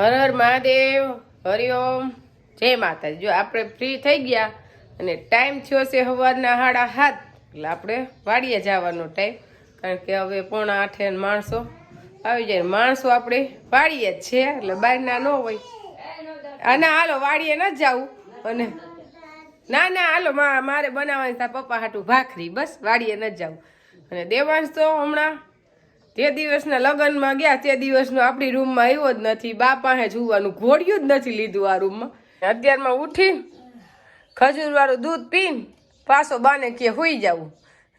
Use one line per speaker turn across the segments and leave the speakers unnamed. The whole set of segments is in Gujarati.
હર હર મહાદેવ, હરિઓમ, જય માતાજી। જો આપણે ફ્રી થઈ ગયા અને ટાઈમ થયો છે સવારના 7:30, એટલે આપણે વાડીએ જવાનો ટાઈમ, કારણ કે હવે 7:45 માણસો આવી જાય। માણસો આપણે વાડીએ જ છે, એટલે બહારના ન હોય। ના હાલો વાડીએ ન જવું, અને ના હાલો મારે બનાવવાની તાર પપ્પા હાટું ભાખરી, બસ વાડીએ ન જવું। અને દેવાંશ તો હમણાં તે દિવસના લગ્નમાં ગયા તે દિવસનો આપણી રૂમમાં આવ્યો જ નથી, બા પાસે જોવાનું ઘોડ્યું જ નથી લીધું આ રૂમમાં। અત્યારમાં ઉઠી ખજૂર વાળું દૂધ પીને પાછો બાને કે હોઈ જવું,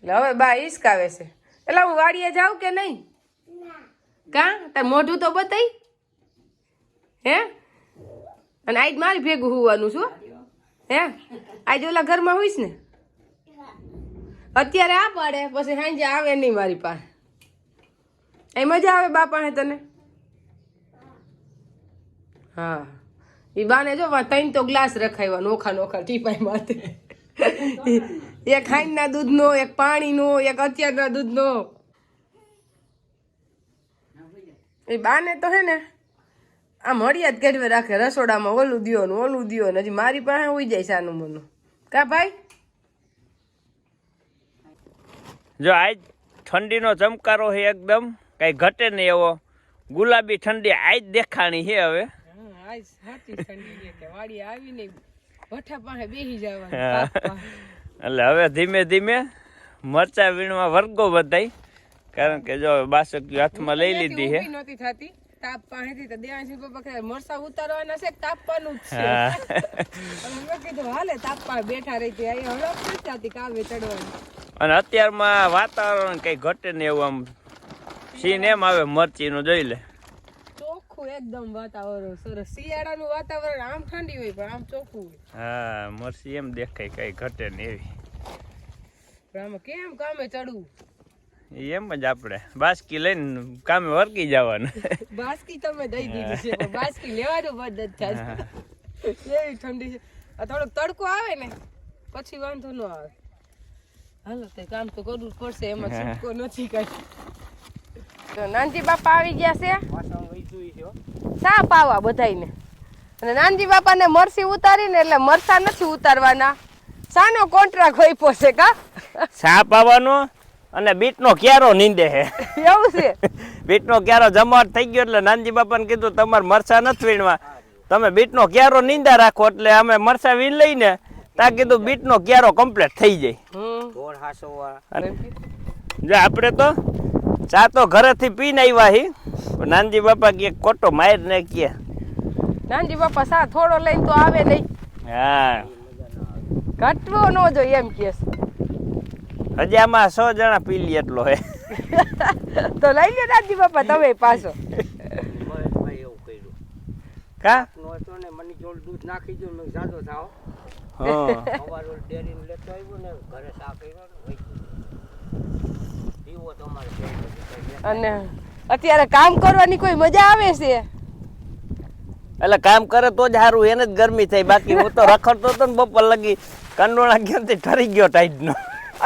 એટલે હવે બા હિસકાવે છે। એટલે હું વાડીએ જાઉં કે નહીં? કાં તાર મોઢું તો બતાય હે? અને આજ મારી ભેગું હોવાનું છું હે? આજ ઓલા ઘરમાં હોઈશ ને? અત્યારે આ પાડે, પછી સાંજે આવે નહીં મારી પાસે। એ મજા આવે બાપા હે તને? હા, એ બાને જો 3 તો ગ્લાસ રખાવ્યા નોખા નોખા ટીપાઈ માથે, એક હાઈના દૂધનો, એક પાણીનો, એક અત્યારના દૂધનો। એ બાને તો હે ને આમ હળિયાત કેળવે રાખે, રસોડામાં ઓલું દ્યો ને ઓલું દ્યો ને, હજી મારી પાસે હોઈ જાય સાનું મનું। કા ભાઈ?
જો આજ ઠંડીનો ચમકારો છે એકદમ, કઈ ઘટે નહીં એવો ગુલાબી ઠંડી આજ દેખાણી છે હવે।
આજ સાચી ઠંડી છે કે વાડી આવીને ભઠ્ઠા પાસે બેસી જવાનું।
એટલે હવે ધીમે ધીમે મરચા વીણવા વર્ગો બધાય, કારણ કે જો બાસકીઓ હાથમાં લઈ લીધી છે।
નહોતી થતી તાપ પાસેથી, તો દેવાંશી પપ્પા કહે મરસા ઉતારવાના છે, તાપવાનું જ છે। મેં કીધું હાલે તાપવા બેઠા રહી હતી, અહીંયા હળપ નથી થતી કાવે ચડવાની।
અને અત્યારમાં વાતાવરણ કઈ ઘટે નહીં એવું, આમ સીન એમ આવે મરચીનું જોઈ લે,
ચોખ્ખું એકદમ વાતાવરણ સરસ। શિયાળાનું વાતાવરણ આમ ઠંડી હોય પણ આમ ચોખ્ખું હોય।
હા, મરચી એમ દેખાય કઈ ઘટે નહીં એવી।
પણ આમાં કેમ કામે ચડવું?
એમ જ આપણે બાસકી લઈને કામે વર્ગી જવાનું।
બાસકી તમે દઈ દીધી છે, પણ બાસકી લેવાનું બંધ જ થાય એવી ઠંડી છે। આ થોડોક તડકો આવે ને પછી વાંધો ન આવે। હાલો તે કામ તો કરવું જ પડશે, એમાં છૂટકો નથી કાંઈ। તો નાનજી બાપા આવી ગયા છે સા પાવા બધાયને, અને નાનજી બાપાને મરસી ઉતારીને, એટલે મરસા નથી ઉતારવાના, સાનો કોન્ટ્રાક્ટ હોય પોસે કા
સા પાવાનો અને બીટનો ક્યારો નીંદે છે।
એવું છે?
બીટનો ક્યારો જમાવટ થઈ ગયો, એટલે નાનજી બાપાને કીધું તમારે મરસા નથી વીણવા, તમે બીટનો ક્યારો નીંદા રાખો, એટલે અમે મરસા વીણ લઈને તા કીધું બીટનો ક્યારો કમ્પ્લીટ થઈ જાય। જો આપણે તો ચા તો ઘરેથી પીને આવ્યા હી, નાનજી બાપા કે કોટો માર ને કે
નાનજી બાપા સા થોડો લઈને તો આવે નહીં।
હા,
ઘટવો ન જોઈએ એમ કે
હજી આમાં 100 જણા પી લે એટલો હે।
તો લઈ લે નાનજી બાપા તમે પાછો।
કા
મને જોડ દૂધ નાખી દો, મેં જાદો થાવ અમારો ડેરી ને લેતો આવ્યો ને ઘરે સા કર્યો પીવો તમારે।
અને અત્યારે કામ કરવાની કોઈ મજા આવે છે?
એટલે કામ કરે તો જ સારું, એને જ ગરમી થઈ, બાકી હું તો રખડતો હતો ને બપોર લગી, કંડોળા ગયા તે ઠરી ગયો ટાઈટ નો।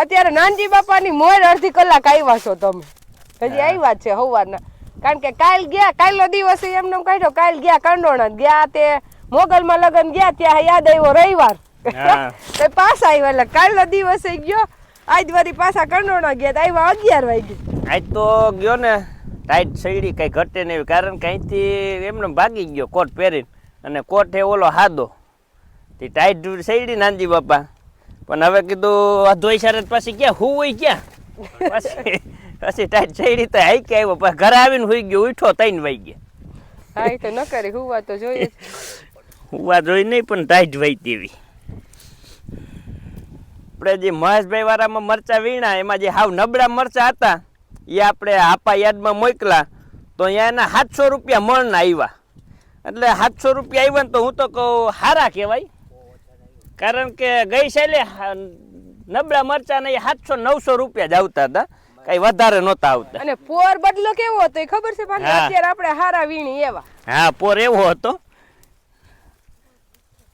અત્યારે નાનજી બાપાની મોર અડધી કલાક આવ્યા છો તમે, હજી આવ્યા છે સવારના, કારણ કે કાલ ગયા, કાલનો દિવસ એમને કાઢ્યો, કાલ ગયા કંડોળા ગયા, તે મોગલમાં લગન ગયા, ત્યાં યાદ આવ્યો રવિવાર તે પાછા આવ્યા, એટલે કાલનો દિવસ ગયો, આજ વળી પાછા કંડોળા ગયા, આવ્યા 11 વાગે।
આજ તો ગયો ને ટાઈટ સૈડી કઈ ઘટે નહીં, કારણ કે અહીંથી એમને ભાગી ગયો કોટ પહેરીને, અને કોટ એ ઓલો હાદો તે ટાઈટ સૈડી નાનજી બાપા, પણ હવે કીધું આ ધોઈ સારે પછી ક્યાં હું હોય ક્યાં, પછી ટાઈટ સૈડી તો હાઈ કે આવ્યો, પછી ઘરે આવીને હુઈ ગયો, ઉઠો 3 વાગ્યા।
હા એ તો ન કરે, હુવા તો જોઈએ,
હુવા જોઈ નહીં પણ ટાઈટ વહી તેવી। આપણે જે મહેશભાઈ વાળામાં મરચા વીણા, એમાં જે હાવ નબળા મરચા હતા એ આપણે આપા યાદમાં મોકલા, તો અહીંયા એના 700 રૂપિયા મણના આવ્યા, એટલે 700 રૂપિયા આવ્યા ને તો હું તો કહું સારા કહેવાય, કારણ કે ગઈ સાલે નબળા મરચા ને 700-900 રૂપિયા જ આવતા હતા, કઈ વધારે નહોતા આવતા।
અને પોર બદલો કેવો હતો એ ખબર છે પાછું? અત્યારે આપણે હારા વીણી એવા।
હા, પોર એવો હતો,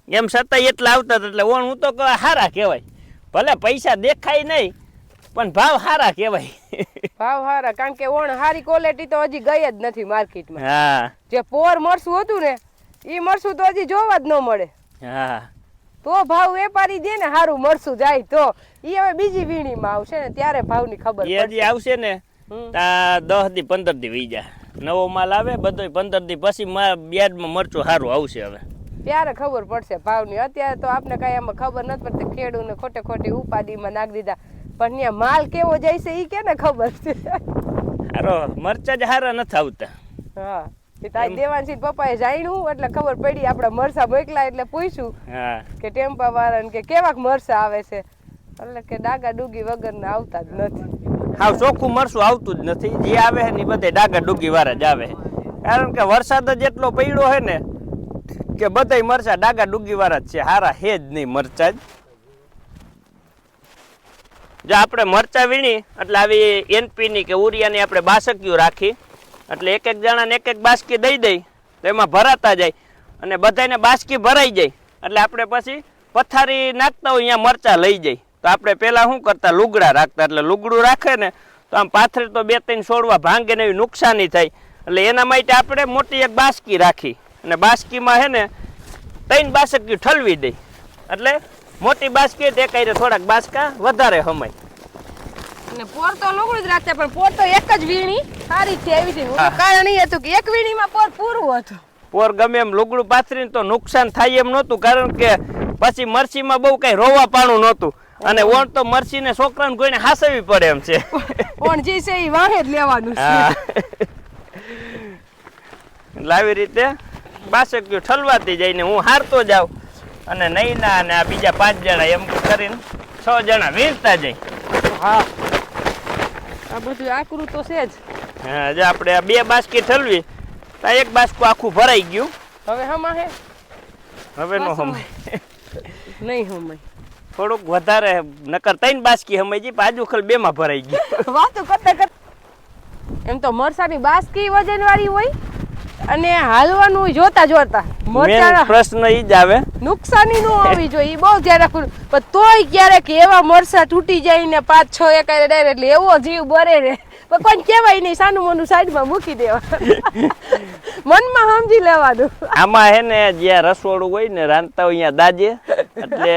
એમ છતાં એટલા આવતા હતા, એટલે હું તો કહું સારા કહેવાય, ભલે પૈસા દેખાય નહીં પણ ભાવ સારા કહેવાય.
ભાવ હારા, કારણ કે ઓણ હારી ક્વોલિટી તો હજી ગઈ જ નથી માર્કેટમાં.
હા
જે પોર મરસું હતું ને એ મરસું તો હજી જોવા જ ન મળે.
હા
તો ભાવ વેપારી દે ને હારું મરસું જાય તો ઈ હવે બીજી વીણીમાં આવશે ને ત્યારે ભાવની ખબર
એ હજી આવશે ને તા 10 થી 15 દી વહી જાય. નવો માલ આવે બધો 15 દી પછી યાર્ડમાં મરચું સારું આવશે. હવે
ત્યારે ખબર પડશે ભાવની. અત્યારે તો આપણે કઈ એમાં ખબર નથી પડતી. ખેડૂતને ખોટે ખોટી ઉપાધિમાં નાખી દીધા, પણ ત્યાં માલ કેવો જાય છે ઈ કેને ખબર છે.
હારો મરચા જ હારા નથી આવતા.
હા, એ તારી દેવાંશી પપ્પાએ જાણ્યું એટલે ખબર પડી. આપણે મરસા મોકલા એટલે પૂછ્યું કે ટેમ્પા વાળાને કે કેવાક મરસા આવે છે, એટલે કે ડાગા ડૂગી વગરના આવતા જ નથી.
હાવ ચોખ્ખું મરસું આવતું જ નથી. જે આવે છે ને બધે ડાગા ડૂગી વાળા જ આવે. કારણ કે વરસાદ જ એટલો પડ્યો છે ને કે બધાય મરચા ડાગા ડૂગી વાળા જ છે. હારા હે જ નહીં મરચા જ. જો આપણે મરચા વીણી એટલે આવી NP ની કે ઉરિયાની આપણે બાસકીઓ રાખી એટલે એક જણાને એક બાસકી દઈ દઈ તો એમાં ભરાતા જાય અને બધાને બાસકી ભરાઈ જાય. એટલે આપણે પછી પથારી નાખતા હોય અહીંયા મરચા લઈ જાય. તો આપણે પેલા શું કરતા, લુગડા રાખતા. એટલે લુગડું રાખે ને તો આમ પાથરી તો 2-3 છોડવા ભાંગે ને એવી નુકસાની થાય. એટલે એના માટે આપણે મોટી એક બાસકી રાખી અને બાસકીમાં હે ને 3 બાસકી ઠલવી દઈ. એટલે મોટી બાસકી તે કઈ થોડાક બાસકા વધારે હમાય.
અને પોર તો લુગડું જ રાખતા, પણ પોર તો એક જ વીણી સારી છે એવી છે. કારણ એ હતું કે એક વીણીમાં પોર પૂરું હતું.
પોર ગમે એમ લુગડું પાથરીને તો નુકસાન થાય એમ નહોતું. કારણ કે પછી મરચીમાં બહુ કઈ રોવા પાણું નહોતું. અને ઓણ તો મરચી ને છોકરાને કોઈને હાસવી પડે એમ છે.
ઓણ જે છે એ વાહે જ લેવાનું છે.
એટલે આવી રીતે બાસકીઓ ઠલવાતી જાય ને હું હારતો જાઉં અને નૈના અને આ બીજા 5 જણા એમ કરીને 6 જણા વીણતા જાય.
હા, આ બધું આકરું તો છે જ.
હા, જો આપણે આ 2 બાસકી ઠલવી તો એક બાસકું આખું ભરાઈ ગયું.
હવે હમા હે
હવે નો હમાય
નહીં હમાય.
થોડુંક વધારે નકર 3 બાસકી હમાઈ જી, પાજુ ખલ 2 માં ભરાઈ ગયું.
વાતો કરતા કરતા એમ તો મરસાની બાસકી વજન વાળી હોય અને હાલવાનું જોતા જોતા મરચાના
પ્રશ્ન ઈ જ આવે,
નુકસાની નો આવી જોઈએ. બહુ ધ્યાન રાખવું. પણ તોય ક્યારેક એવા મરસા તૂટી જાય ને 5-6 એકારે ડાયરેક્ટ એટલે એવો જીવ બરે રે. પણ કોઈ કહેવાય નહીં, સાનું મનું સાઈડમાં મૂકી દેવા, મનમાં સમજી લેવાનું.
આમાં હે ને જ્યાં રસોડું હોય ને રાંધતા હોય અહીંયા દાજે એટલે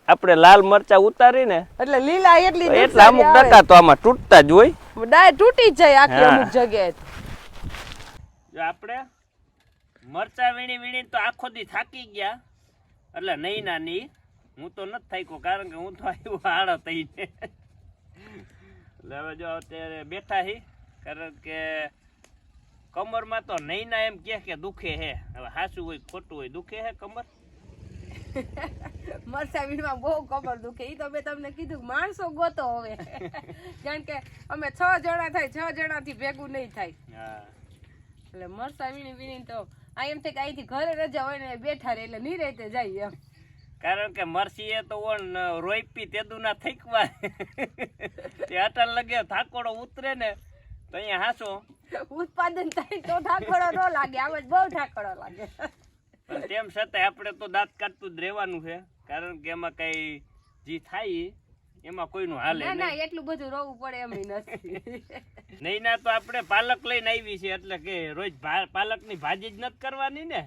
આપણે લાલ મરચા ઉતારી ને
એટલે લીલા
એટલે અમુક ટકા તો આમાં તૂટતા જ હોય.
ડાય તૂટી જ જાય આખી અમુક જગ્યાએ.
જો આપણે મરચા વીણી તો આખો દી થાકી ગયા એટલે નહીં નાની હું તો નથી થાક્યો, કારણ કે હું તો આવ્યો આળો થઈને. એટલે હવે જો અત્યારે બેઠા હી, કારણ કે કમરમાં તો નહીં ના એમ કે દુખે હે. હવે હાસું હોય ખોટું હોય, દુખે હે કમર.
મરચા વીણમાં બહુ કમર દુખે. ઈ તો મેં તમને કીધું માણસો ગોતો હવે. કારણ કે અમે 6 જણા થાય, 6 જણાથી ભેગું નહીં થાય.
હા,
એટલે મરચા વીણી તો આ એમ થાય કે અહીંથી ઘરે રજા હોય ને બેઠા રહે એટલે નિરાંતે જાય એમ.
કારણ કે મરસી એ તો ઓન રોઈપી તેદુ ના થઈકવા તે અટલ લગે થાકોડો ઉતરે ને તો અહીંયા હાસો
ઉત્પાદન થાય તો થાકડો ન લાગે. આમ જ બહુ થાકડો લાગે.
પણ તેમ છતાં આપણે તો દાંત કાઢતું જ રહેવાનું છે, કારણ કે એમાં કઈ જી થાય એમાં કોઈનું હાલે
ના ના એટલું બધું રોવું પડે એમ નથી.
નહીં ના તો આપણે પાલક લઈને આવી છે એટલે કે રોજ પાલકની ભાજી જ નથી કરવાની ને.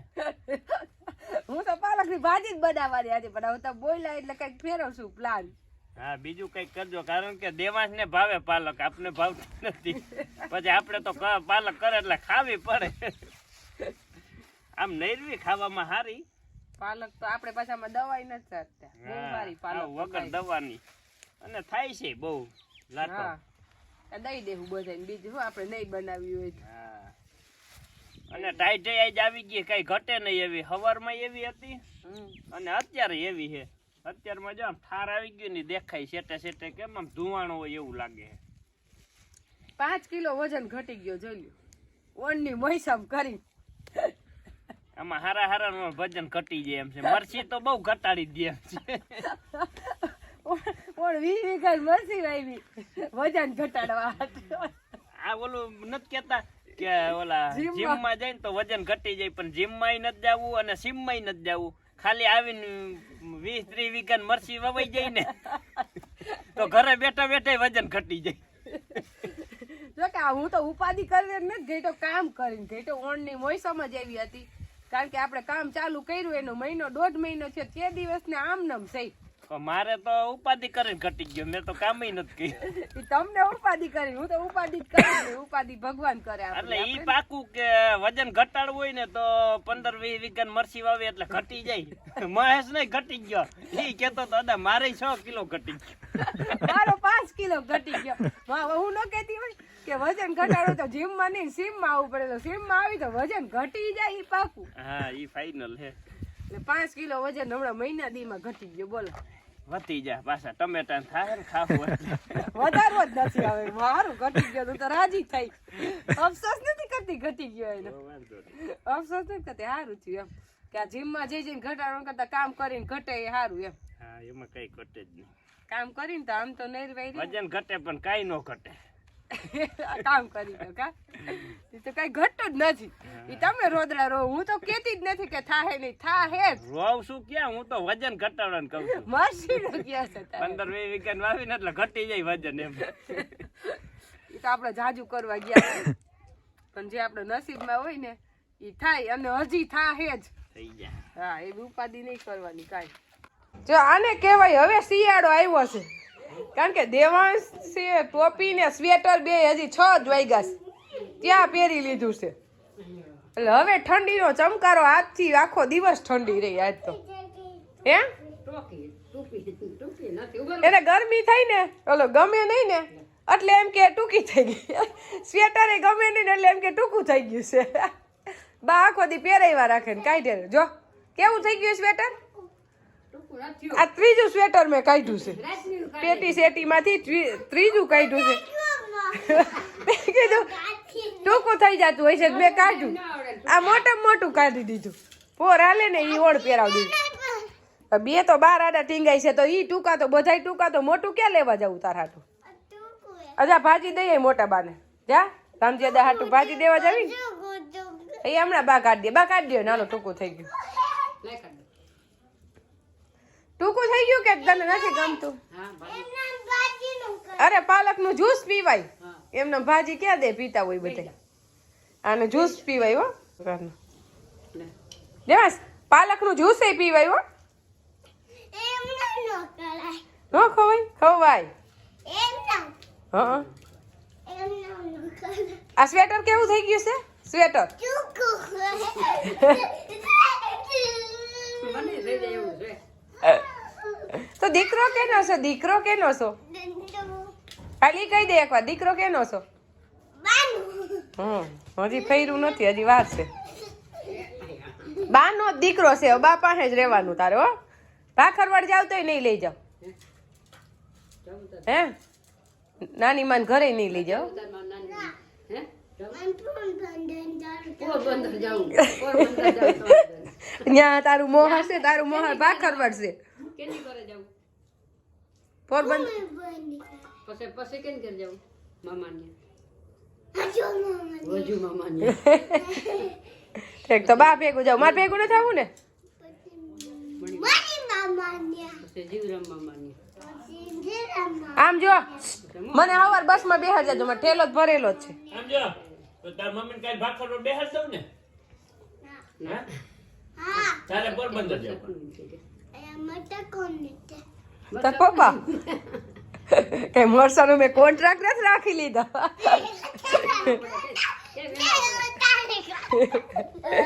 હું તો પાલકની ભાજી જ બનાવવાની હતી, પણ હવે તો બોલ્યા એટલે કઈક ફેરવશું પ્લાન.
હા, બીજું કઈક કરજો, કારણ કે દેવાંશ ને ભાવે પાલક, આપને ભાવતી નથી. પછી આપણે તો પાલક કરે એટલે ખાવી પડે. આમ નૈરવી ખાવામાં સારી
પાલક તો આપણે પાછામાં દવાઈ નથી ચાટતા. બહુ સારી પાલક
વગર દવાની અને થાય છે બહુ લાતો.
હા, દઈ દેવું બધાને. બીજું શું આપણે નહીં બનાવી હોય.
હા, અને ટાઈટ આજ આવી ગઈ, કઈ ઘટે નહીં એવી. સવારમાં એવી હતી અને અત્યારે એવી છે. અત્યારમાં જો આમ ઠાર આવી ગયું ને દેખાય સેટે સેટે, કેમ આમ ધુવાણો હોય એવું લાગે.
5 કિલો વજન ઘટી ગયો જોઈ લ્યો ઓનની મોઈસામ કરી.
આમાં હારા હારા વજન ઘટી જાય એમ છે. મરચી તો બહુ ઘટાડી દે એમ છે.
પણ 20 વીઘા મરચી વાવી વજન ઘટાડવા.
આ ઓલું નથી કેતા કે ઓલા જીમમાં જાય ને તો વજન ઘટી જાય, પણ જીમમાં નથી જવું અને સીમમાં નથી જવું. ખાલી આવીને 20-30 વીઘા મરચી વવાઈ જાય ને તો ઘરે બેઠા બેઠા વજન ઘટી જાય.
જો કે હું તો ઉપાધિ કરીને નથી ગઈ, તો કામ કરીને ગઈ. તો ઓણની મોસમ જ એવી હતી, કારણ કે આપણે કામ ચાલુ કર્યું એનો મહિનો 1.5 મહિનો છે, તે દિવસને આમ નમ થઈ.
મારે તો ઉપાધિ કરીને ઘટી ગયો, મેં તો કામ નથી કર્યું.
તમને ઉપાધિ કરી, હું તો ઉપાધિ જ કરી. ઉપાધિ ભગવાન કરે.
એટલે ઈ પાકું કે વજન ઘટાડવું હોય ને તો 15-20 વીઘા મરચી વાવી એટલે ઘટી જાય. મહેશ નહીં ઘટી ગયો, ઈ કેતો તો દાદા મારે 6 કિલો ઘટી ગયો.
મારો 5 કિલો ઘટી ગયો. હું ન કહેતી હોય કે વજન ઘટાડો તો જીમ માં નહીં સીમ માં આવવું પડે, તો સીમ માં આવી તો વજન ઘટી જાય, ઈ પાકું.
હા ઈ ફાઇનલ હે.
એટલે 5 કિલો વજન હમણાં મહિના દી માં ઘટી ગયો. બોલો
વધી જા પાછા ટમેટા થાય ને ખાવું
વધારવો જ નથી. હવે મારું ઘટી ગયો તો રાજી થઈ. અફસોસ નથી કરતી ઘટી ગયો એનો. અફસોસ નથી કરતી. સારું થયું એમ કે આ જીમ માં જઈ જઈને ઘટાડો કરતા કામ કરીને ઘટે એ સારું એમ.
હા એમાં કઈ ઘટે જ નહીં.
કામ કરીને તો આમ તો નહીં
વજન ઘટે પણ કઈ નો ઘટે.
કામ કરી તો કા એ તો કઈ ઘટતું જ નથી. એ તમે રોદડા રો, હું તો કેતી જ નથી કે થાહે નહીં. થાહે જ.
રોવ શું ક્યાં, હું તો વજન ઘટાડવાનું કહું છું.
મશીનો ક્યાં છે
15-20 વીઘા વાવીને એટલે ઘટી જાય વજન એમ.
એ તો આપણે જાજુ કરવા ગયા, પણ જે આપણે નસીબમાં હોય ને એ થાય, અને હજી થાહે જ.
થઈ જાય.
હા એ ઉપાધિ નહીં કરવાની કાંઈ. જો આને કહેવાય હવે શિયાળો આવ્યો છે, કારણ કે દેવાંશ છે ટોપી ને સ્વેટર બે હજી 6 જ વાગ્યા છે ત્યાં પહેરી લીધું છે. એટલે હવે ઠંડીનો ચમકારો આજથી આખો દિવસ ઠંડી રહી. આજ તો હે એને ગરમી થઈ ને ઓલો ગમે નહીં ને એટલે એમ કે ટૂંકી થઈ ગઈ. સ્વેટર એ ગમે નહીં ને એટલે એમ કે ટૂંકું થઈ ગયું છે. બા આખો દી પહેરાવ્યા રાખે ને કાઢે. જો કેવું થઈ ગયું સ્વેટર. આ ત્રીજું સ્વેટર મેં કાઢ્યું છે, પેટી સેટી માંથી ત્રીજું કાઢ્યું છે. મેં કીધું ટૂંકું થઈ જતું હોય છે, મેં કાઢ્યું. આ મોટામાં મોટું કાઢી દીધું. પોર હાલે ને ઈ ઓળ પહેરાવી દીધું. બે તો 12 આડા ટીંગાઈ છે, તો ઈ ટૂંકા તો બધાય ટૂંકા, તો મોટું ક્યાં લેવા જવું તાર હાટું. અજા ભાજી દઈએ મોટા બાને. જા રામજી દા હાટું ભાજી દેવા જાવી. એ હમણાં બા કાઢી દે. બા કાઢી દે. નાનો ટૂંકું થઈ ગયું. ટૂંકું થઈ ગયું કે તને નથી ગમતું? અરે પાલક નું જ્યુસ પીવાય. એમને ભાજી ક્યાં દે પીતા હોય બધા. આને જ્યુસ પીવાય હો. દેવાસ પાલક નું જ્યુસ એ પીવાય હો. નો ખવાય? ખવાય. હા આ સ્વેટર કેવું થઈ ગયું છે? સ્વેટર તો દીકરો કેનો છો? દીકરો કેનો છો? ખાલી કહી દે એકવાર, દીકરો કેનો છો? હજી ફેર્યું નથી, હજી વાર છે. બાનો જ દીકરો છે. બા પાસે જ રહેવાનું તારે હો. ભાખરવાડ જાવ તોય નહીં લઈ જાવ. હે નાની માન ઘરે નહીં લઈ જાવ. ત્યાં તારું મોહર છે, તારું મોહર ભાખરવાડ છે. પોરબંદર
પછી કેમ ઘર જાવ મામાને
ઠીક તો બા ભેગું જાવ. મારે ભેગું નથી આવું ને.
જીવરામ મામાને
આમ જો મને સવાર બસ માં બેહાર જાજો, મારે ઠેલો જ ભરેલો જ છે.
આમ જો તો તાર મમ્મીને કાઈ ભાખર બેહાર દઉં ને. હા તારે પોરબંદર જાવ.
તાર પપ્પા કઈ મરસાનો મેં કોન્ટ્રાક્ટ નથી રાખી લીધો.